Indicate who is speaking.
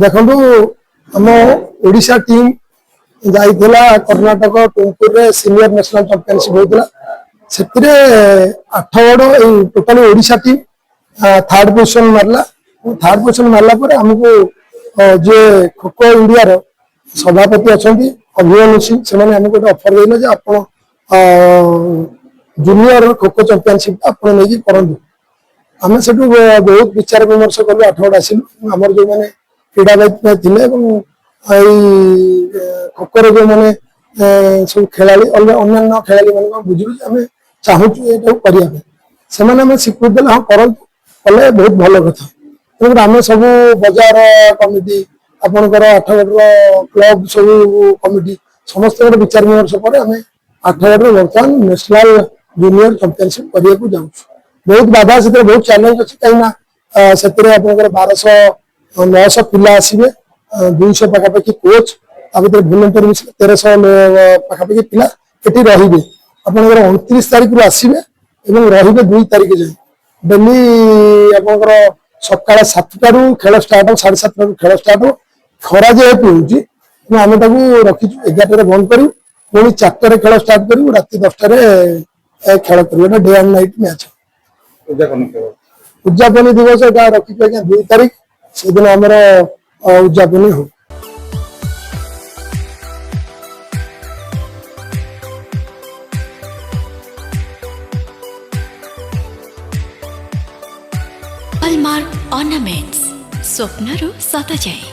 Speaker 1: देखो आम ओडिशा टीम जाइला कर्णाटक टुमपुर सीनियर नेशनल चैंपियनशिप होता से 8 गड़ total Odisha team third position मारला। थर्ड पोजिशन मारला पर आमको जे खो खो इंडिया रो सभापति अच्छा अभिमन्यु सिंह से आमको गोटे अफर देले आप जूनियर खो खो चैंपियनशिप आप करूँ आम से बहुत विचार विमर्श कलु 8 गड़ आसिलु आमर जो मैंने क्रीड़ाविद थे खो खो जो मैंने सब खेला अन्य खेला मान बुझे आम चाहूँ ये करने से स्वीकृति देते हाँ करूँ कले बहुत भल कथा तेणु आम सब बजार कमिटी आपणकर 8 गड़ क्लब सब कमिटी समस्त विचार विमर्श पर आम 8 गड़ बर्तमान नेशनल जूनियर चैंपियनशिप करने को जाऊँ। बहुत बाधा से बहुत चैलेंज अच्छी कहीं से 1200-900 पिला आसवे 200 पखापाखि कोच भर भुवनेश्वर मिश्र 1300 पखापाखि पिला ये रे आपंकर 29 तारीख रू आसवे रे 2 तारीख जाए डेली आपंकर सका 7टारू खेल स्टार्ट हो 7:30 खेल स्टार्ट हो खरा जेहेतु हो आम रखीचु 11 बंद करूँ पुणी 4 खेल स्टार्ट करूँ रात 10 खेल कर डे एंड नाइट मैच उद्यापनी दिवस रखी 2 तारीख से दिन आमर उद्यापनी हो।
Speaker 2: हॉलमार्क ऑर्नामेंट्स स्वप्नरू सत जाए।